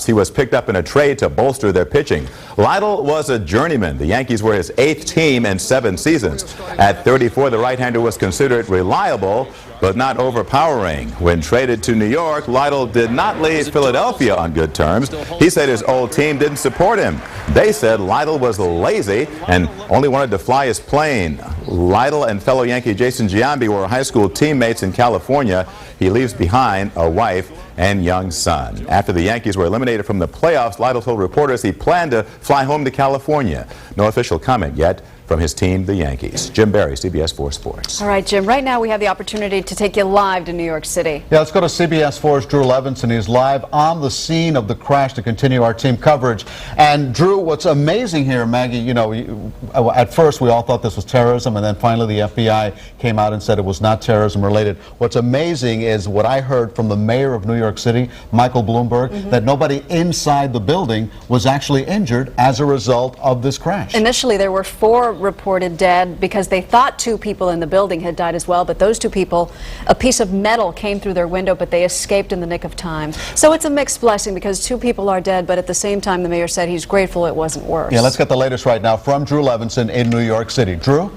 He was picked up in a trade to bolster their pitching. Lytle was a journeyman. The Yankees were his 8th team in 7 seasons. At 34, the right-hander was considered reliable, but not overpowering. When traded to New York, Lytle did not leave Philadelphia on good terms. He said his old team didn't support him. They said Lytle was lazy and only wanted to fly his plane. Lytle and fellow Yankee Jason Giambi were high school teammates in California. He leaves behind a wife and young son. After the Yankees were eliminated from the playoffs, Lytle told reporters he planned to fly home to California. No official comment yet from his team, the Yankees. Jim Barry, CBS 4 Sports. All right, Jim, right now we have the opportunity to take you live to New York City. Yeah, let's go to CBS 4's Drew Levinson. He's live on the scene of the crash to continue our team coverage. And Drew, what's amazing here, Maggie, you know, at first we all thought this was terrorism, and then finally the FBI came out and said it was not terrorism related. What's amazing is what I heard from the mayor of New York City, Michael Bloomberg, that nobody inside the building was actually injured as a result of this crash. Initially, there were 4 reported dead because they thought 2 people in the building had died as well, but those 2 people, a piece of metal came through their window, but they escaped in the nick of time. So it's a mixed blessing because 2 people are dead, but at the same time the mayor said he's grateful it wasn't worse. Yeah, let's get the latest right now from Drew Levinson in New York City. Drew?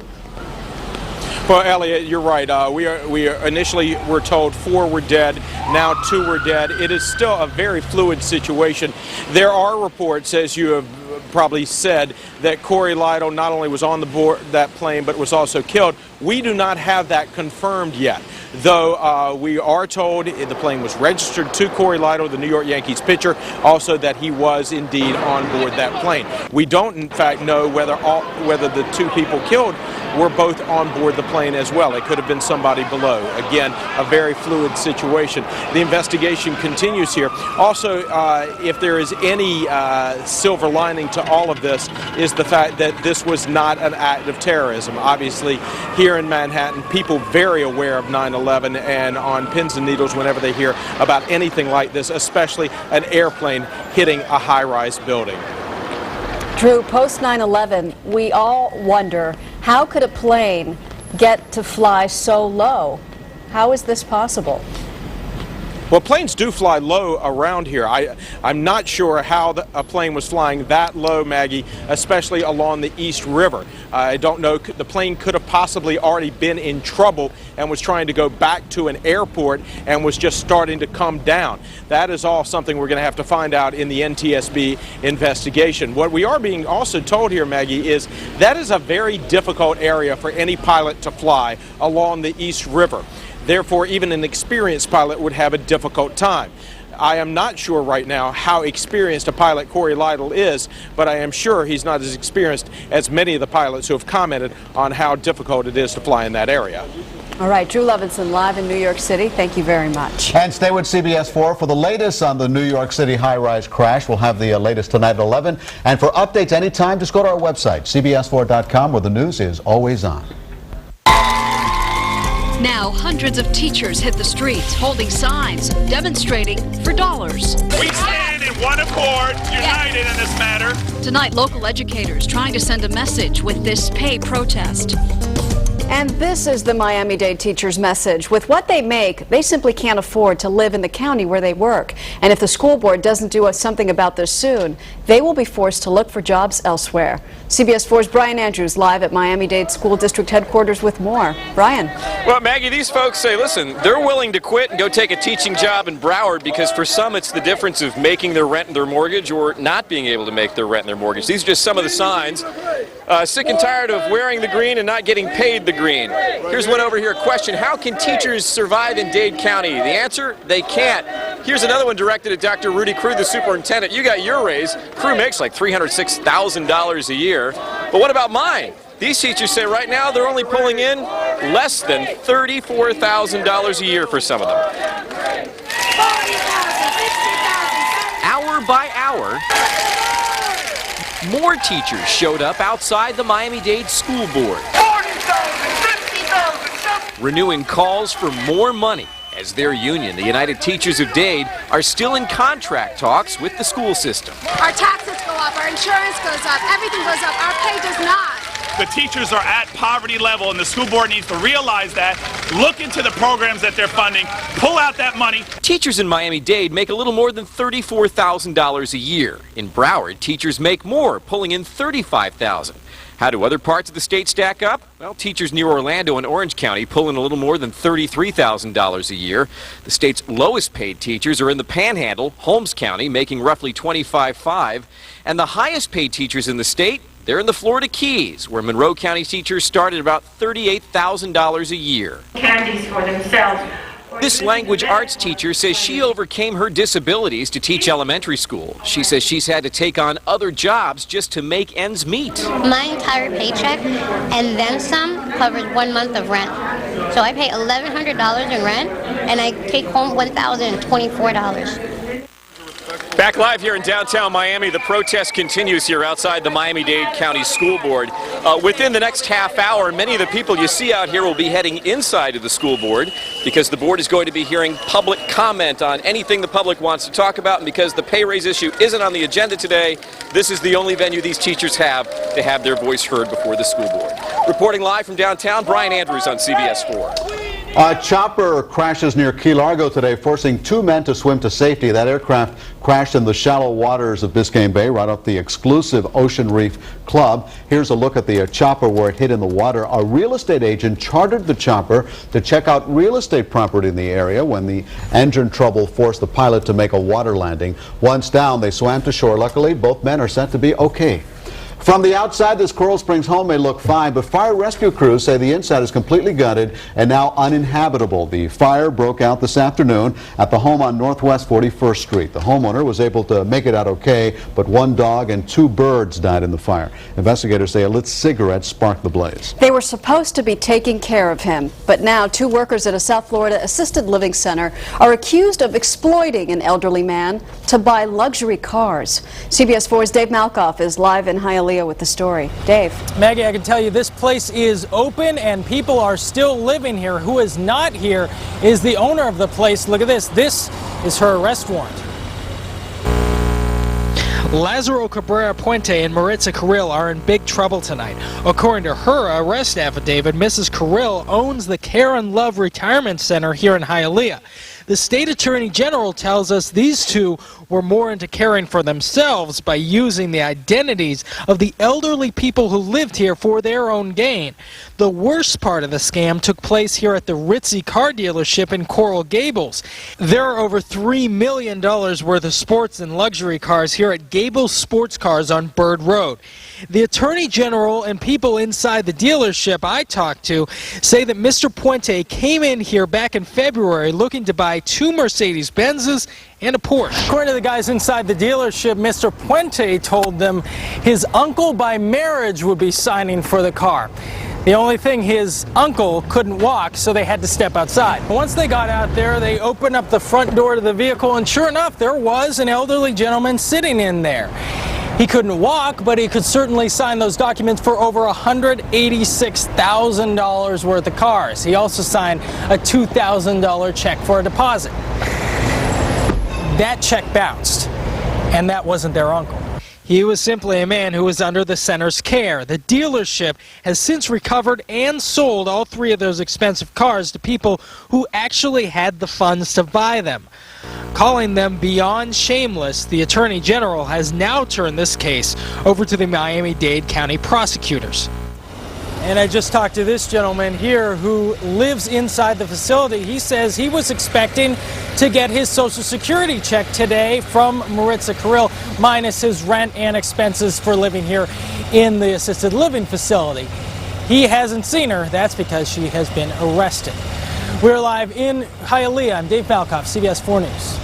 Well, Elliot, you're right. We initially were told 4 were dead. Now 2 were dead. It is still a very fluid situation. There are reports, as you have probably said, that Corey Lytle not only was on the board that plane but was also killed. We do not have that confirmed yet, though we are told the plane was registered to Corey Lytle, the New York Yankees pitcher, also that he was indeed on board that plane. We don't, in fact, know whether the 2 people killed were both on board the plane as well. It could have been somebody below. Again, a very fluid situation. The investigation continues here. Also, if there is any silver lining to all of this, is the fact that this was not an act of terrorism. Obviously, here in Manhattan, people very aware of 9/11 and on pins and needles whenever they hear about anything like this, especially an airplane hitting a high-rise building. Drew, post 9/11, we all wonder, how could a plane get to fly so low? How is this possible? Well, planes do fly low around here. I'm not sure how a plane was flying that low, Maggie, especially along the East River. I don't know. The plane could have possibly already been in trouble and was trying to go back to an airport and was just starting to come down. That is all something we're going to have to find out in the NTSB investigation. What we are being also told here, Maggie, is that is a very difficult area for any pilot to fly along the East River. Therefore, even an experienced pilot would have a difficult time. I am not sure right now how experienced a pilot Corey Lytle is, but I am sure he's not as experienced as many of the pilots who have commented on how difficult it is to fly in that area. All right, Drew Levinson live in New York City. Thank you very much. And stay with CBS 4 for the latest on the New York City high-rise crash. We'll have the latest tonight at 11. And for updates anytime, just go to our website, cbs4.com, where the news is always on. Now, hundreds of teachers hit the streets, holding signs, demonstrating for dollars. We stand in one accord, united in this matter. Tonight, local educators trying to send a message with this pay protest. And this is the Miami-Dade teachers' message. With what they make, they simply can't afford to live in the county where they work. And if the school board doesn't do something about this soon, they will be forced to look for jobs elsewhere. CBS 4's Brian Andrews live at Miami-Dade School District headquarters with more. Brian. Well, Maggie, these folks say, listen, they're willing to quit and go take a teaching job in Broward because for some it's the difference of making their rent and their mortgage or not being able to make their rent and their mortgage. These are just some of the signs. Sick and tired of wearing the green and not getting paid the green. Here's one over here. Question, how can teachers survive in Dade County? The answer, they can't. Here's another one directed at Dr. Rudy Crew, the superintendent. You got your raise. Crew makes like $306,000 a year. But what about mine? These teachers say right now they're only pulling in less than $34,000 a year for some of them. Hour by hour, more teachers showed up outside the Miami-Dade School Board, renewing calls for more money as their union, the United Teachers of Dade, are still in contract talks with the school system. Our taxes go up, our insurance goes up, everything goes up, our pay does not. the teachers are at poverty level, and the school board needs to realize that, look into the programs that they're funding, pull out that money. Teachers in Miami-Dade make a little more than $34,000 a year. In Broward, teachers make more, pulling in $35,000. How do other parts of the state stack up? Well, teachers near Orlando and Orange County pull in a little more than $33,000 a year. The state's lowest paid teachers are in the Panhandle, Holmes County, making roughly $25,500. And the highest paid teachers in the state, they're in the Florida Keys, where Monroe County teachers start at about $38,000 a year. Candies for themselves. This language arts teacher says she overcame her disabilities to teach elementary school. She says she's had to take on other jobs just to make ends meet. My entire paycheck and then some covers 1 month of rent. So I pay $1,100 in rent and I take home $1,024. Back live here in downtown Miami, the protest continues here outside the Miami-Dade County School Board. Within the next half hour, many of the people you see out here will be heading inside of the school board because the board is going to be hearing public comment on anything the public wants to talk about. And because the pay raise issue isn't on the agenda today, this is the only venue these teachers have to have their voice heard before the school board. Reporting live from downtown, Brian Andrews on CBS 4. A chopper crashes near Key Largo today, forcing 2 men to swim to safety. That aircraft crashed in the shallow waters of Biscayne Bay, right off the exclusive Ocean Reef Club. Here's a look at the chopper where it hit in the water. A real estate agent chartered the chopper to check out real estate property in the area when the engine trouble forced the pilot to make a water landing. Once down, they swam to shore. Luckily, both men are said to be okay. From the outside, this Coral Springs home may look fine, but fire rescue crews say the inside is completely gutted and now uninhabitable. The fire broke out this afternoon at the home on Northwest 41st Street. The homeowner was able to make it out okay, but 1 dog and 2 birds died in the fire. Investigators say a lit cigarette sparked the blaze. They were supposed to be taking care of him, but now 2 workers at a South Florida assisted living center are accused of exploiting an elderly man to buy luxury cars. CBS 4's Dave Malkoff is live in Hialeah with the story. Dave. Maggie, I can tell you this place is open and people are still living here. Who is not here is the owner of the place. Look at this. This is her arrest warrant. Lazaro Cabrera Puente and Maritza Carril are in big trouble tonight. According to her arrest affidavit, Mrs. Carril owns the Care and Love Retirement Center here in Hialeah. The state attorney general tells us these 2 were more into caring for themselves by using the identities of the elderly people who lived here for their own gain. The worst part of the scam took place here at the Ritzy car dealership in Coral Gables. There are over $3 million worth of sports and luxury cars here at Gables Sports Cars on Bird Road. The attorney general and people inside the dealership I talked to say that Mr. Puente came in here back in February looking to buy 2 Mercedes-Benzes and a Porsche. According to the guys inside the dealership, Mr. Puente told them his uncle by marriage would be signing for the car. The only thing, his uncle couldn't walk, so they had to step outside. Once they got out there, they opened up the front door to the vehicle, and sure enough, there was an elderly gentleman sitting in there. He couldn't walk, but he could certainly sign those documents for over $186,000 worth of cars. He also signed a $2,000 check for a deposit. That check bounced, and that wasn't their uncle. He was simply a man who was under the center's care. The dealership has since recovered and sold all 3 of those expensive cars to people who actually had the funds to buy them. Calling them beyond shameless, the Attorney General has now turned this case over to the Miami-Dade County prosecutors. And I just talked to this gentleman here who lives inside the facility. He says he was expecting to get his Social Security check today from Maritza Carril, minus his rent and expenses for living here in the assisted living facility. He hasn't seen her. That's because she has been arrested. We're live in Hialeah. I'm Dave Malkoff, CBS 4 News.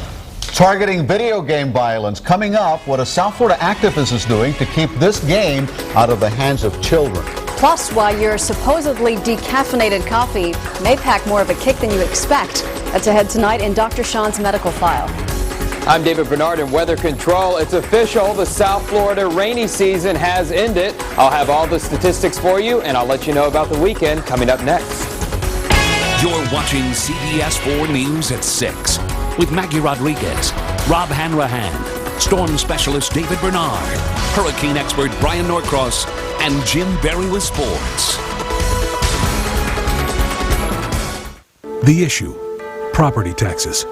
Targeting video game violence. Coming up, what a South Florida activist is doing to keep this game out of the hands of children. Plus, why your supposedly decaffeinated coffee may pack more of a kick than you expect. That's ahead tonight in Dr. Sean's Medical File. I'm David Bernard in Weather Control. It's official. The South Florida rainy season has ended. I'll have all the statistics for you, and I'll let you know about the weekend coming up next. You're watching CBS 4 News at 6 with Maggie Rodriguez, Rob Hanrahan, Storm specialist David Bernard, hurricane expert Brian Norcross, and Jim Berry with sports. The issue, property taxes.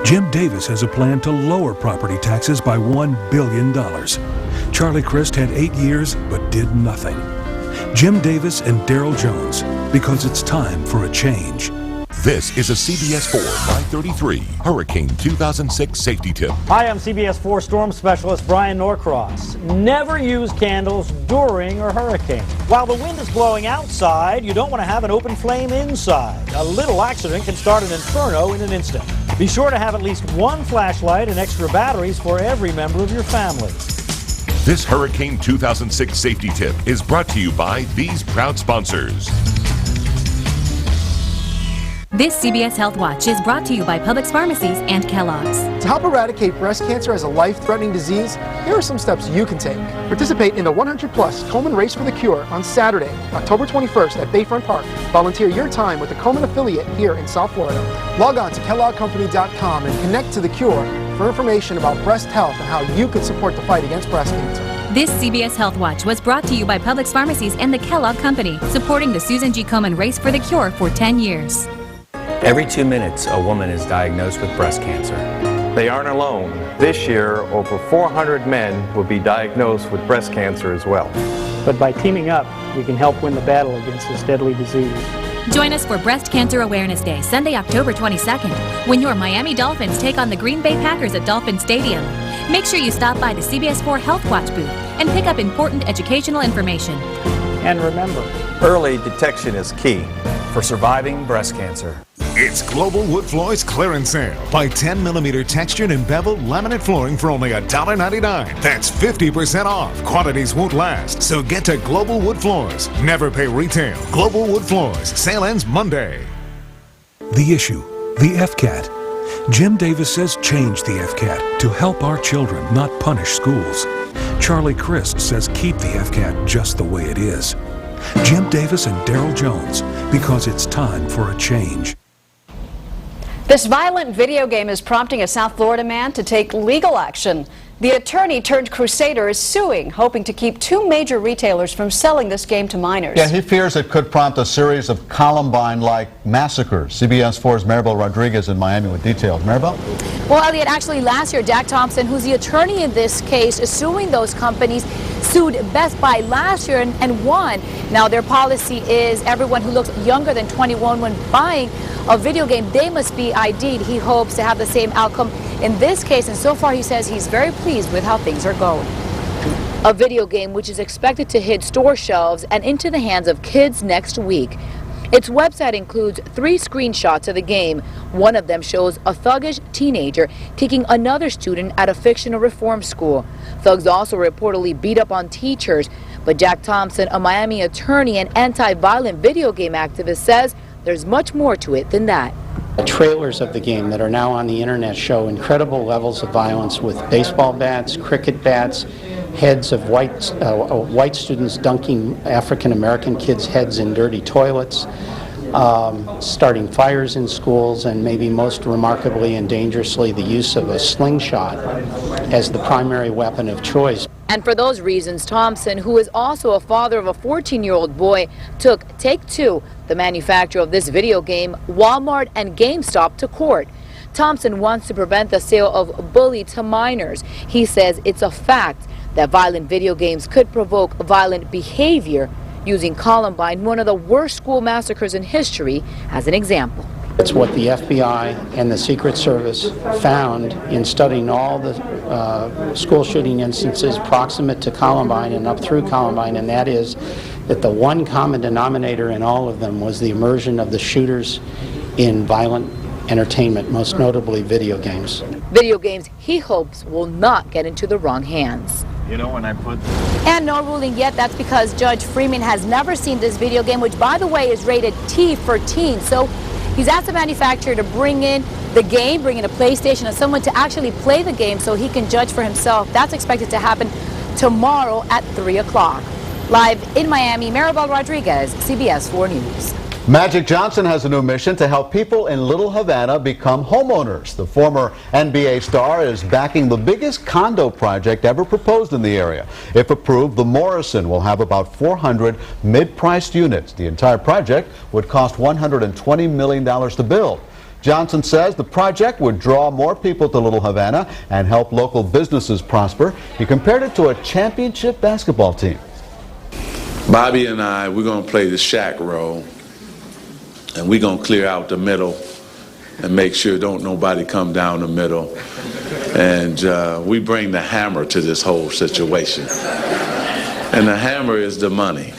Jim Davis has a plan to lower property taxes by $1 billion. Charlie Crist had 8 years but did nothing. Jim Davis and Daryl Jones, because it's time for a change. This is a CBS 4 533 Hurricane 2006 safety tip. Hi, I'm CBS 4 storm specialist Brian Norcross. Never use candles during a hurricane. While the wind is blowing outside, you don't want to have an open flame inside. A little accident can start an inferno in an instant. Be sure to have at least one flashlight and extra batteries for every member of your family. This Hurricane 2006 safety tip is brought to you by these proud sponsors. This CBS Health Watch is brought to you by Publix Pharmacies and Kellogg's. To help eradicate breast cancer as a life-threatening disease, here are some steps you can take. Participate in the 100-plus Komen Race for the Cure on Saturday, October 21st at Bayfront Park. Volunteer your time with the Komen affiliate here in South Florida. Log on to kelloggcompany.com and connect to the Cure for information about breast health and how you can support the fight against breast cancer. This CBS Health Watch was brought to you by Publix Pharmacies and the Kellogg Company, supporting the Susan G. Komen Race for the Cure for 10 years. Every 2 minutes, a woman is diagnosed with breast cancer. They aren't alone. This year, over 400 men will be diagnosed with breast cancer as well. But by teaming up, we can help win the battle against this deadly disease. Join us for Breast Cancer Awareness Day, Sunday, October 22nd, when your Miami Dolphins take on the Green Bay Packers at Dolphin Stadium. Make sure you stop by the CBS 4 Health Watch booth and pick up important educational information. And remember, early detection is key for surviving breast cancer. It's Global Wood Floors clearance sale. Buy 10mm textured and beveled laminate flooring for only $1.99. That's 50% off. Quantities won't last, so get to Global Wood Floors. Never pay retail. Global Wood Floors. Sale ends Monday. The issue, the FCAT. Jim Davis says change the FCAT to help our children, not punish schools. Charlie Crist says keep the FCAT just the way it is. Jim Davis and Daryl Jones, because it's time for a change. This violent video game is prompting a South Florida man to take legal action. The attorney turned crusader is suing, hoping to keep 2 major retailers from selling this game to minors. Yeah, he fears it could prompt a series of Columbine-like massacres. CBS 4's Maribel Rodriguez in Miami with details. Maribel? Well, Elliot, actually last year, Jack Thompson, who's the attorney in this case, is suing those companies, sued Best Buy last year and won. Now, their policy is everyone who looks younger than 21 when buying a video game, they must be ID'd. He hopes to have the same outcome in this case, and so far he says he's very pleased with how things are going. A video game which is expected to hit store shelves and into the hands of kids next week. Its website includes 3 screenshots of the game. One of them shows a thuggish teenager kicking another student at a fictional reform school. Thugs also reportedly beat up on teachers, but Jack Thompson, a Miami attorney and anti-violent video game activist, says there's much more to it than that. The trailers of the game that are now on the internet show incredible levels of violence with baseball bats, cricket bats, heads of white students dunking African-American kids' heads in dirty toilets, starting fires in schools, and maybe most remarkably and dangerously the use of a slingshot as the primary weapon of choice. And for those reasons, Thompson, who is also a father of a 14-year-old boy, took Take-Two, the manufacturer of this video game, Walmart and GameStop, to court. Thompson wants to prevent the sale of bully to minors. He says it's a fact that violent video games could provoke violent behavior, using Columbine, one of the worst school massacres in history, as an example. It's what the FBI and the Secret Service found in studying all the school shooting instances proximate to Columbine and up through Columbine, and that is that the one common denominator in all of them was the immersion of the shooters in violent entertainment, most notably video games. Video games he hopes will not get into the wrong hands. You know, when I put... And no ruling yet. That's because Judge Freeman has never seen this video game, which, by the way, is rated T for teen. So he's asked the manufacturer to bring in the game, bring in a PlayStation, and someone to actually play the game so he can judge for himself. That's expected to happen tomorrow at 3 o'clock. Live in Miami, Maribel Rodriguez, CBS 4 News. Magic Johnson has a new mission to help people in Little Havana become homeowners. The former NBA star is backing the biggest condo project ever proposed in the area. If approved, the Morrison will have about 400 mid-priced units. The entire project would cost $120 million to build. Johnson says the project would draw more people to Little Havana and help local businesses prosper. He compared it to a championship basketball team. Bobby and I, we're going to play the Shaq role. And we're going to clear out the middle and make sure don't nobody come down the middle. And we bring the hammer to this whole situation. And the hammer is the money.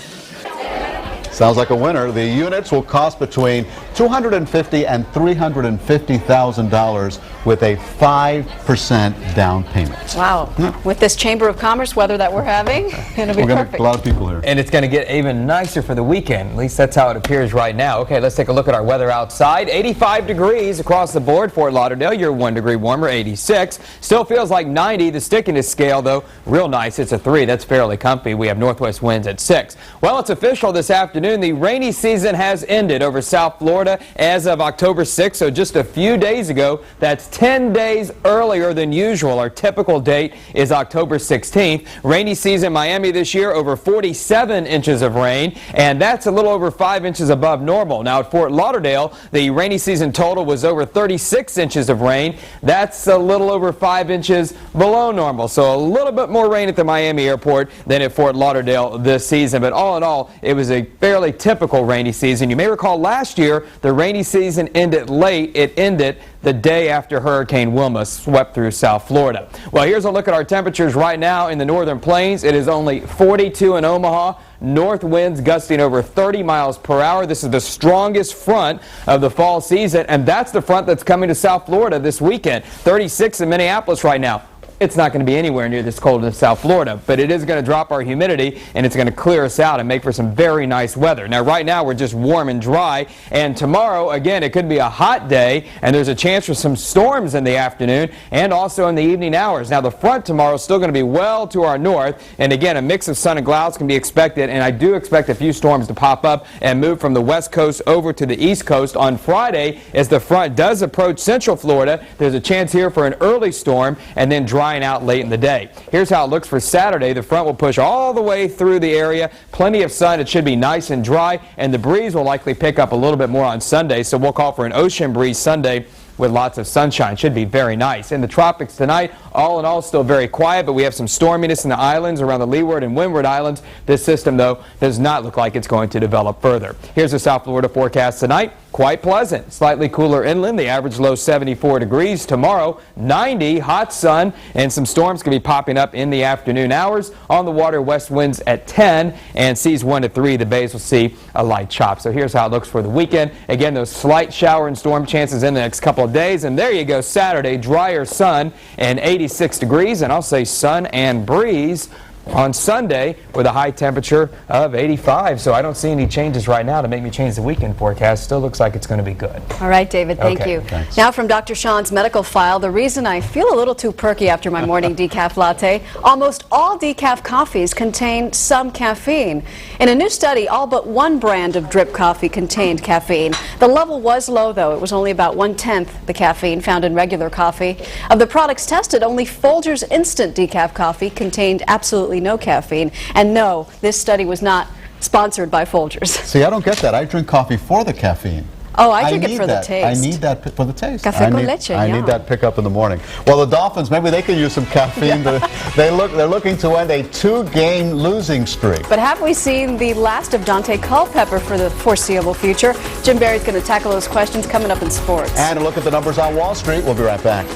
Sounds like a winner. The units will cost between $250,000 and $350,000 with a 5% down payment. Wow. Yeah. With this Chamber of Commerce weather that we're having, it'll be We're going to perfect. get a lot of people here. And it's going to get even nicer for the weekend. At least that's how it appears right now. Okay, let's take a look at our weather outside. 85 degrees across the board. Fort Lauderdale, you're 1 degree warmer, 86. Still feels like 90. The stickiness scale, though, real nice. It's a 3. That's fairly comfy. We have northwest winds at 6. Well, it's official this afternoon. The rainy season has ended over South Florida as of October 6th, so just a few days ago. That's 10 days earlier than usual. Our typical date is October 16th. Rainy season in Miami this year, over 47 inches of rain, and that's a little over 5 inches above normal. Now at Fort Lauderdale, the rainy season total was over 36 inches of rain. That's a little over 5 inches below normal, so a little bit more rain at the Miami airport than at Fort Lauderdale this season. But all in all, it was a fairly typical rainy season. You may recall last year, the rainy season ended late. It ended the day after Hurricane Wilma swept through South Florida. Well, here's a look at our temperatures right now in the northern plains. It is only 42 in Omaha. North winds gusting over 30 miles per hour. This is the strongest front of the fall season, and that's the front that's coming to South Florida this weekend. 36 in Minneapolis right now. It's not going to be anywhere near this cold in South Florida, but it is going to drop our humidity, and it's going to clear us out and make for some very nice weather. Now, right now, we're just warm and dry, and tomorrow, again, it could be a hot day, and there's a chance for some storms in the afternoon and also in the evening hours. Now, the front tomorrow is still going to be well to our north, and again, a mix of sun and clouds can be expected, and I do expect a few storms to pop up and move from the west coast over to the east coast on Friday. As the front does approach central Florida, there's a chance here for an early storm and then drying out late in the day. Here's how it looks for Saturday. The front will push all the way through the area. Plenty of sun. It should be nice and dry, and the breeze will likely pick up a little bit more on Sunday, so we'll call for an ocean breeze Sunday with lots of sunshine. Should be very nice. In the tropics tonight, all in all, still very quiet, but we have some storminess in the islands around the Leeward and Windward Islands. This system, though, does not look like it's going to develop further. Here's the South Florida forecast tonight. Quite pleasant. Slightly cooler inland. The average low 74 degrees. Tomorrow, 90, hot sun, and some storms can be popping up in the afternoon hours. On the water, west winds at 10 and seas 1 to 3. The bays will see a light chop. So here's how it looks for the weekend. Again, those slight shower and storm chances in the next couple of days. And there you go, Saturday, drier sun and 86 degrees. And I'll say sun and breeze on Sunday with a high temperature of 85. So I don't see any changes right now to make me change the weekend forecast. Still looks like it's going to be good. All right, David, thank you. Thanks. Now from Dr. Sean's medical file, the reason I feel a little too perky after my morning decaf latte: almost all decaf coffees contain some caffeine. In a new study, all but one brand of drip coffee contained caffeine. The level was low, though. It was only about 1/10 the caffeine found in regular coffee. Of the products tested, only Folgers Instant Decaf Coffee contained absolutely no caffeine. And no, this study was not sponsored by Folgers. See, I don't get that. I drink coffee for the caffeine. Oh, I drink it for the that. taste. I need that for the taste. Café con leche, I yeah. need that pickup in the morning. Well, the Dolphins, maybe they can use some caffeine. They're looking to end a 2-game losing streak. But have we seen the last of Dante Culpepper for the foreseeable future? Jim Barry's going to tackle those questions coming up in sports. And a look at the numbers on Wall Street. We'll be right back.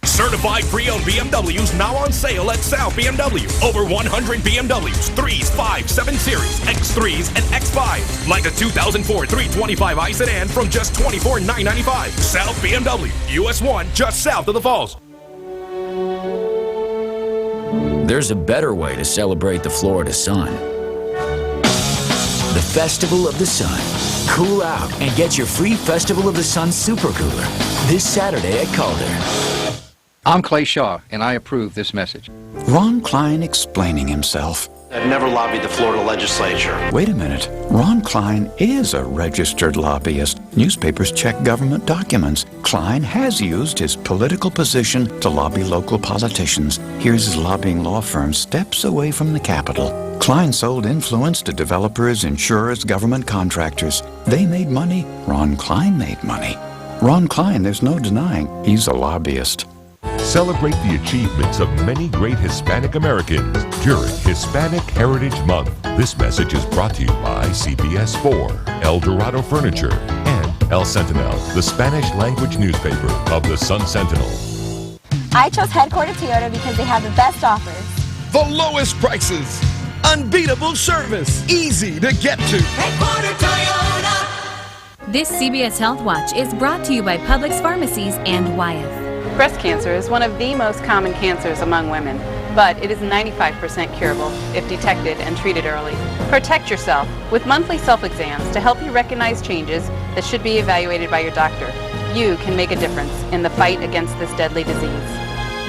Certified pre-owned BMWs now on sale at South BMW. Over 100 BMWs, 3s, 5s, 7 Series, X3s, and X5s. Like a 2004 325i sedan from just $24,995. South BMW, US 1, just south of the Falls. There's a better way to celebrate the Florida sun. The Festival of the Sun. Cool out and get your free Festival of the Sun Super Cooler this Saturday at Calder. I'm Clay Shaw, and I approve this message. Ron Klein explaining himself. I've never lobbied the Florida legislature. Wait a minute. Ron Klein is a registered lobbyist. Newspapers check government documents. Klein has used his political position to lobby local politicians. Here's his lobbying law firm steps away from the Capitol. Klein sold influence to developers, insurers, government contractors. They made money. Ron Klein made money. Ron Klein, there's no denying, he's a lobbyist. Celebrate the achievements of many great Hispanic Americans during Hispanic Heritage Month. This message is brought to you by CBS 4, El Dorado Furniture, and El Sentinel, the Spanish language newspaper of the Sun Sentinel. I chose Headquarter Toyota because they have the best offers. The lowest prices, unbeatable service, easy to get to. Headquarter Toyota. This CBS Health Watch is brought to you by Publix Pharmacies and Wyeth. Breast cancer is one of the most common cancers among women, but it is 95% curable if detected and treated early. Protect yourself with monthly self-exams to help you recognize changes that should be evaluated by your doctor. You can make a difference in the fight against this deadly disease.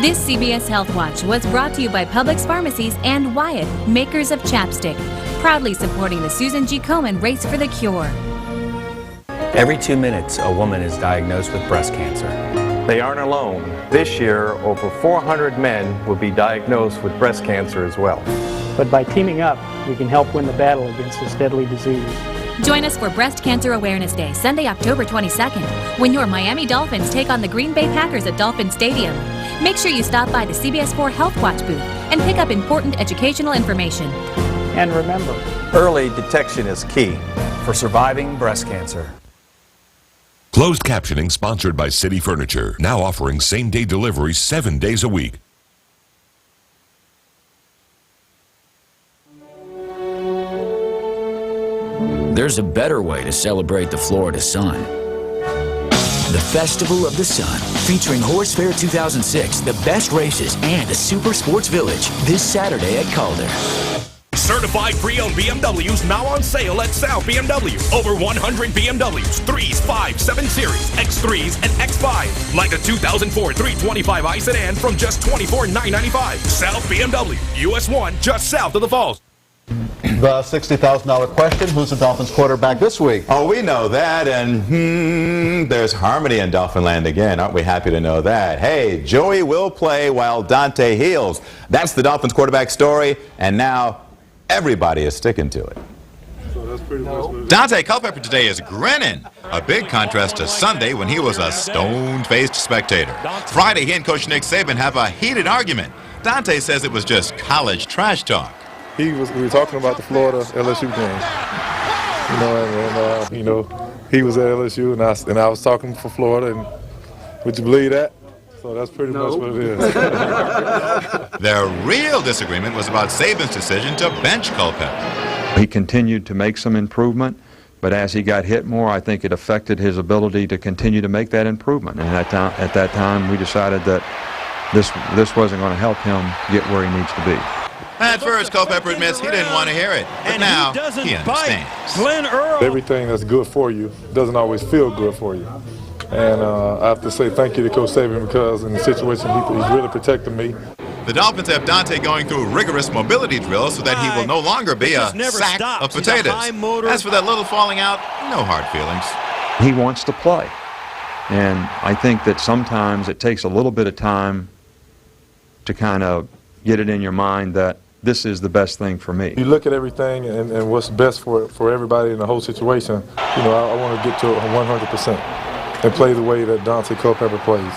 This CBS Health Watch was brought to you by Publix Pharmacies and Wyeth, makers of chapstick, proudly supporting the Susan G. Komen Race for the Cure. Every 2 minutes, a woman is diagnosed with breast cancer. They aren't alone. This year, over 400 men will be diagnosed with breast cancer as well. But by teaming up, we can help win the battle against this deadly disease. Join us for Breast Cancer Awareness Day, Sunday, October 22nd, when your Miami Dolphins take on the Green Bay Packers at Dolphin Stadium. Make sure you stop by the CBS 4 Health Watch booth and pick up important educational information. And remember, early detection is key for surviving breast cancer. Closed captioning sponsored by City Furniture, now offering same-day delivery 7 days a week. There's a better way to celebrate the Florida sun. The Festival of the Sun, featuring Horse Fair 2006, the best races, and a super sports village this Saturday at Calder. Certified pre-owned BMWs now on sale at South BMW. Over 100 BMWs, 3s, 5s, 7 Series, X3s, and X5s. Like a 2004 325i sedan from just $24,995. South BMW, US 1, just south of the Falls. The $60,000 question, who's the Dolphins quarterback this week? Oh, we know that, and there's harmony in Dolphinland again. Aren't we happy to know that? Hey, Joey will play while Dante heals. That's the Dolphins quarterback story, and now everybody is sticking to it. Dante Culpepper today is grinning. A big contrast to Sunday when he was a stone-faced spectator. Friday, he and Coach Nick Saban have a heated argument. Dante says it was just college trash talk. We were talking about the Florida LSU game. He was at LSU and I was talking for Florida, and would you believe that? So that's pretty much what it is. Their real disagreement was about Saban's decision to bench Culpepper. He continued to make some improvement, but as he got hit more, I think it affected his ability to continue to make that improvement. And at that time, we decided that this wasn't going to help him get where he needs to be. At first, Culpepper admits he didn't want to hear it, but now he understands. Everything that's good for you doesn't always feel good for you. And I have to say thank you to Coach Saban because in the situation, he's really protecting me. The Dolphins have Dante going through rigorous mobility drills so that he will no longer be a sack of potatoes. As for that little falling out, no hard feelings. He wants to play. And I think that sometimes it takes a little bit of time to kind of get it in your mind that this is the best thing for me. You look at everything and what's best for everybody in the whole situation. I want to get to it 100% and play the way that Dante Culpepper plays.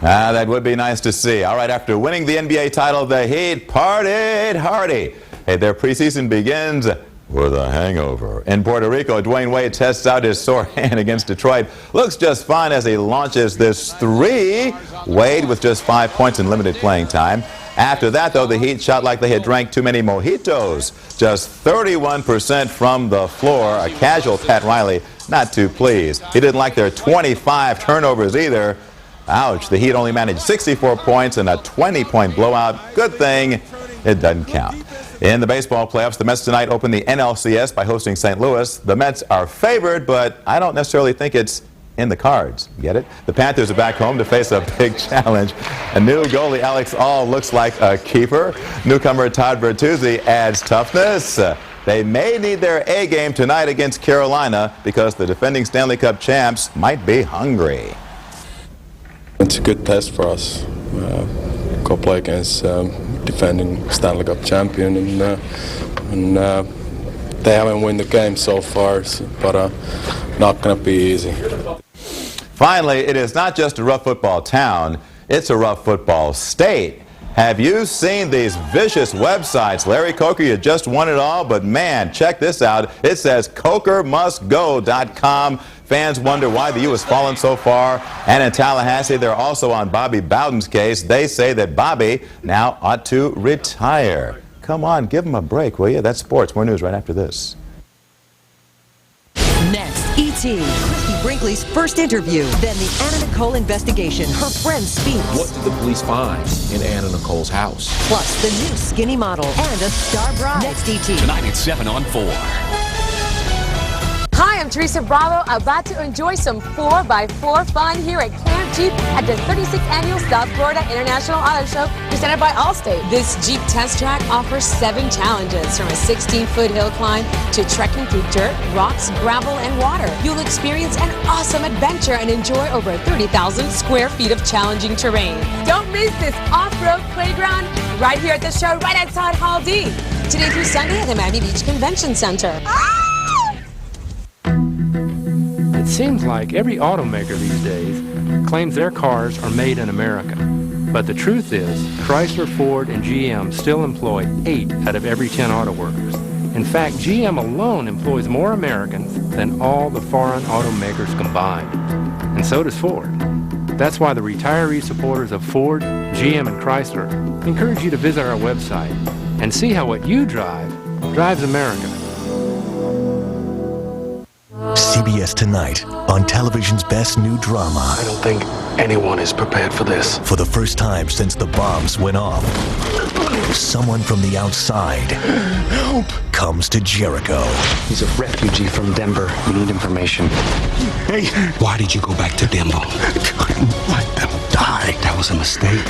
That would be nice to see. All right, after winning the NBA title, the Heat partied hardy. Hey, their preseason begins with a hangover. In Puerto Rico, Dwayne Wade tests out his sore hand against Detroit. Looks just fine as he launches this three. Wade with just 5 points in limited playing time. After that, though, the Heat shot like they had drank too many mojitos. Just 31% from the floor. A casual Pat Riley not too pleased. He didn't like their 25 turnovers either. Ouch, the Heat only managed 64 points in a 20-point blowout. Good thing it doesn't count. In the baseball playoffs, the Mets tonight open the NLCS by hosting St. Louis. The Mets are favored, but I don't necessarily think it's in the cards. Get it? The Panthers are back home to face a big challenge. A new goalie, Alex All, looks like a keeper. Newcomer Todd Bertuzzi adds toughness. They may need their A game tonight against Carolina because the defending Stanley Cup champs might be hungry. It's a good test for us. Go play against defending Stanley Cup champion, and they haven't won the game so far, but not going to be easy. Finally, it is not just a rough football town, it's a rough football state. Have you seen these vicious websites? Larry Coker, you just won it all, but man, check this out. It says CokerMustGo.com. Fans wonder why the U has fallen so far. And in Tallahassee, they're also on Bobby Bowden's case. They say that Bobby now ought to retire. Come on, give him a break, will you? That's sports. More news right after this. Next, E.T. Christy Brinkley's first interview. Then the Anna Nicole investigation. Her friend speaks. What did the police find in Anna Nicole's house? Plus, the new skinny model and a star bride. Next, E.T. Tonight at 7 on 4. Hi, I'm Teresa Bravo, about to enjoy some 4x4 fun here at Camp Jeep at the 36th Annual South Florida International Auto Show presented by Allstate. This Jeep test track offers 7 challenges, from a 16-foot hill climb to trekking through dirt, rocks, gravel, and water. You'll experience an awesome adventure and enjoy over 30,000 square feet of challenging terrain. Don't miss this off-road playground right here at the show, right outside Hall D. Today through Sunday at the Miami Beach Convention Center. It seems like every automaker these days claims their cars are made in America. But the truth is, Chrysler, Ford, and GM still employ 8 out of every 10 auto workers. In fact, GM alone employs more Americans than all the foreign automakers combined. And so does Ford. That's why the retiree supporters of Ford, GM, and Chrysler encourage you to visit our website and see how what you drive drives America. CBS Tonight, on television's best new drama. I don't think anyone is prepared for this. For the first time since the bombs went off, someone from the outside Help! Comes to Jericho. He's a refugee from Denver. We need information. Hey! Why did you go back to Denver? I couldn't let them die. That was a mistake.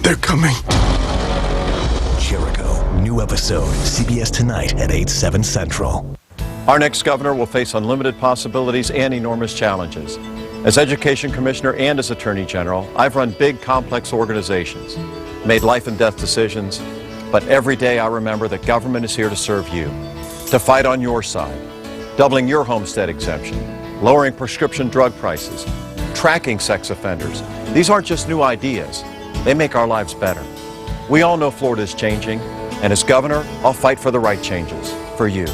They're coming. Jericho, new episode, CBS Tonight at 8/7 Central. Our next governor will face unlimited possibilities and enormous challenges. As Education Commissioner and as Attorney General, I've run big, complex organizations, made life and death decisions, but every day I remember that government is here to serve you, to fight on your side, doubling your homestead exemption, lowering prescription drug prices, tracking sex offenders. These aren't just new ideas. They make our lives better. We all know Florida is changing, and as governor, I'll fight for the right changes, for you.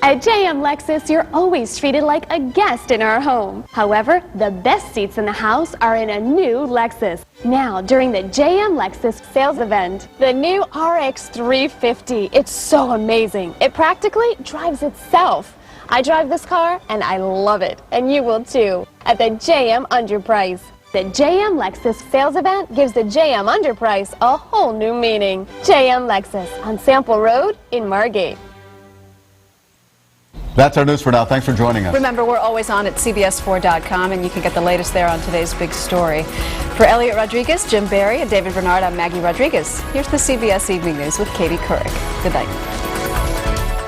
At JM Lexus, you're always treated like a guest in our home. However, the best seats in the house are in a new Lexus. Now, during the JM Lexus sales event, the new RX 350. It's so amazing. It practically drives itself. I drive this car and I love it, and you will too, at the JM Underprice. The JM Lexus sales event gives the JM Underprice a whole new meaning. JM Lexus on Sample Road in Margate. That's our news for now. Thanks for joining us. Remember, we're always on at CBS4.com, and you can get the latest there on today's big story. For Elliot Rodriguez, Jim Barry, and David Bernard, I'm Maggie Rodriguez. Here's the CBS Evening News with Katie Couric. Good night.